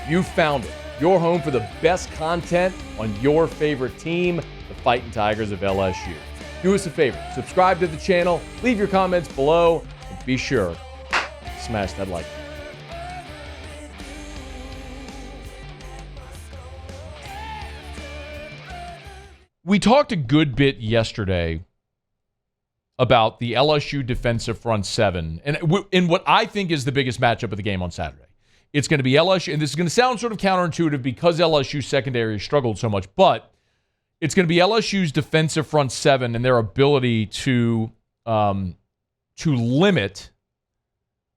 You found it. Your home for the best content on your favorite team, the Fighting Tigers of LSU. Do us a favor, subscribe to the channel, leave your comments below, and be sure to smash that like button. We talked a good bit yesterday about the LSU defensive front seven and in what I think is the biggest matchup of the game on Saturday. It's going to be LSU, and this is going to sound sort of counterintuitive because LSU's secondary struggled so much, but it's going to be LSU's defensive front seven and their ability to limit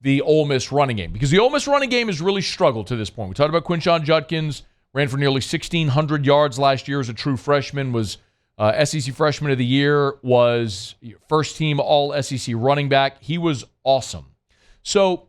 the Ole Miss running game, because the Ole Miss running game has really struggled to this point. We talked about Quinshon Judkins, ran for nearly 1,600 yards last year as a true freshman, was SEC Freshman of the Year, was first team all SEC running back. He was awesome. So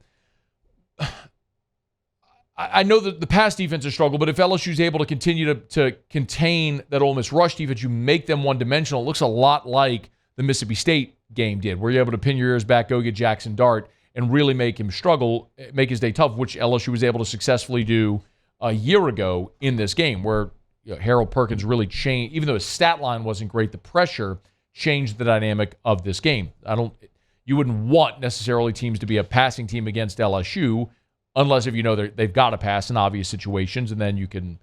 I know that the pass defense has struggled, but if LSU is able to continue to contain that Ole Miss rush defense, you make them one-dimensional. It looks a lot like the Mississippi State game did, where you're able to pin your ears back, go get Jackson Dart, and really make him struggle, make his day tough, which LSU was able to successfully do a year ago in this game, where Harold Perkins really changed. Even though his stat line wasn't great, the pressure changed the dynamic of this game. You wouldn't want necessarily teams to be a passing team against LSU, unless if you know they've got to pass in obvious situations, and then you can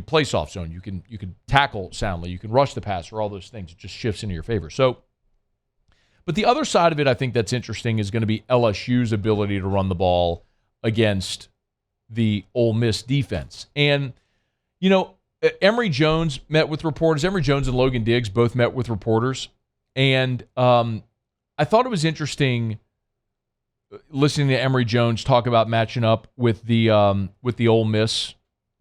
play soft zone, you can tackle soundly, you can rush the passer, all those things. It just shifts into your favor. So, but the other side of it, I think that's interesting, is going to be LSU's ability to run the ball against the Ole Miss defense. And Emory Jones met with reporters. Emory Jones and Logan Diggs both met with reporters, and I thought it was interesting listening to Emory Jones talk about matching up with the Ole Miss,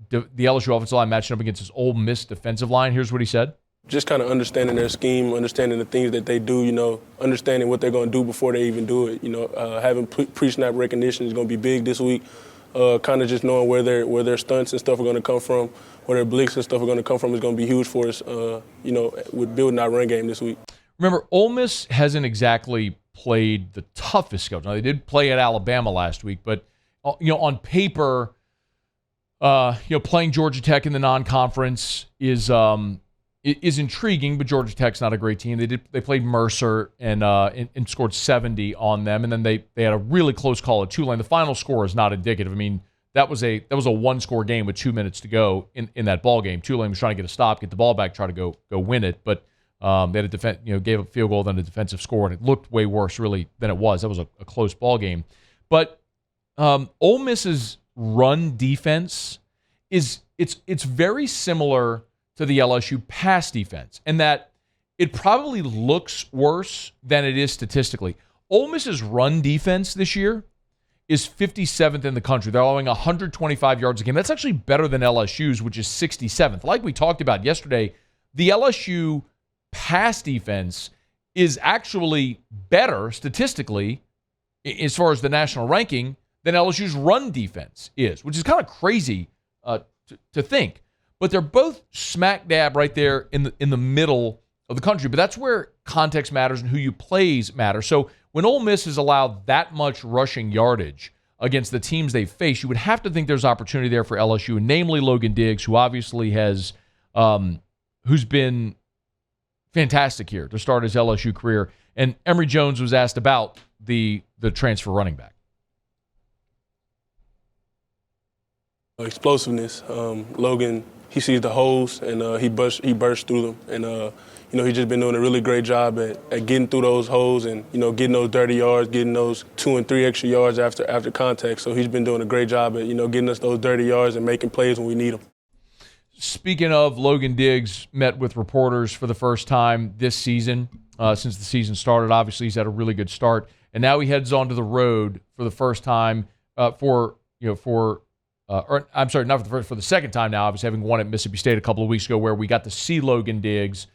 the LSU offensive line matching up against his Ole Miss defensive line. Here's what he said. Just kind of understanding their scheme, understanding the things that they do, understanding what they're going to do before they even do it. Having pre-snap recognition is going to be big this week. Kind of just knowing where their stunts and stuff are going to come from, where their blicks and stuff are going to come from is going to be huge for us, with building our run game this week. Remember, Ole Miss hasn't exactly played the toughest schedule. Now, they did play at Alabama last week, but on paper, playing Georgia Tech in the non-conference is intriguing, but Georgia Tech's not a great team. They played Mercer and scored 70 on them, and then they had a really close call at Tulane. The final score is not indicative. I mean, that was a one-score game with 2 minutes to go in that ball game. Tulane was trying to get a stop, get the ball back, try to go win it, but they had gave a field goal, then a defensive score, and it looked way worse really than it was. That was a close ball game. But Ole Miss's run defense it's very similar to the LSU pass defense, and that it probably looks worse than it is statistically. Ole Miss's run defense this year is 57th in the country. They're allowing 125 yards a game. That's actually better than LSU's, which is 67th. Like we talked about yesterday, the LSU pass defense is actually better statistically as far as the national ranking than LSU's run defense is, which is kind of crazy to think. But they're both smack dab right there in the middle of the country. But that's where context matters and who you plays matter. So when Ole Miss has allowed that much rushing yardage against the teams they face, you would have to think there's opportunity there for LSU, and namely Logan Diggs, who obviously has who's been fantastic here to start his LSU career. And Emory Jones was asked about the transfer running back. Explosiveness. Logan, he sees the holes and he bursts through them. And he's just been doing a really great job at getting through those holes and getting those dirty yards, getting those 2 and 3 extra yards after contact. So he's been doing a great job at getting us those dirty yards and making plays when we need them. Speaking of, Logan Diggs met with reporters for the first time this season since the season started. Obviously, he's had a really good start, and now he heads onto the road for the first time for the second time now. Obviously, having won at Mississippi State a couple of weeks ago, where we got to see Logan Diggs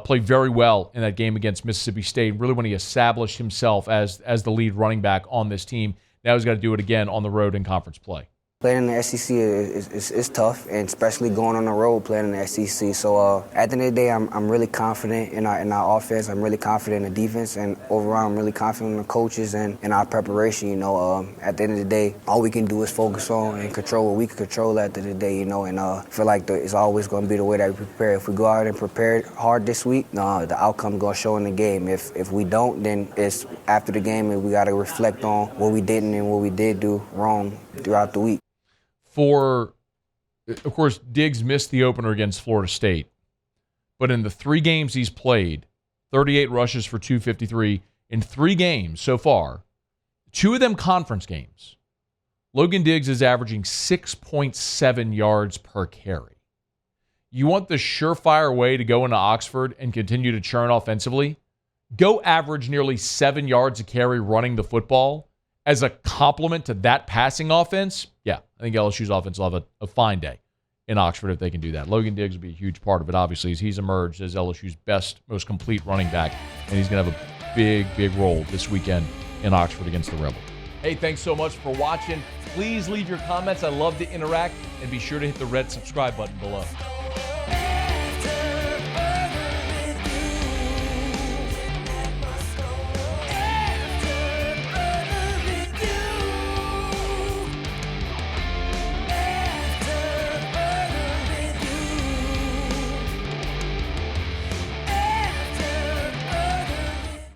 play very well in that game against Mississippi State. Really, when he established himself as the lead running back on this team, now he's got to do it again on the road in conference play. Playing in the SEC is tough, and especially going on the road playing in the SEC. So at the end of the day, I'm really confident in our offense. I'm really confident in the defense, and overall, I'm really confident in the coaches and in our preparation. At the end of the day, all we can do is focus on and control what we can control at the end of the day. And I feel like it's always going to be the way that we prepare. If we go out and prepare hard this week, the outcome going to show in the game. If we don't, then it's after the game, and we got to reflect on what we didn't and what we did do wrong throughout the week. Of course, Diggs missed the opener against Florida State. But in the 3 games he's played, 38 rushes for 253 in 3 games so far, 2 of them conference games. Logan Diggs is averaging 6.7 yards per carry. You want the surefire way to go into Oxford and continue to churn offensively? Go average nearly 7 yards a carry running the football as a complement to that passing offense. Yeah, I think LSU's offense will have a fine day in Oxford if they can do that. Logan Diggs will be a huge part of it, obviously, as he's emerged as LSU's best, most complete running back, and he's going to have a big role this weekend in Oxford against the Rebels. Hey, thanks so much for watching. Please leave your comments. I love to interact, and be sure to hit the red subscribe button below.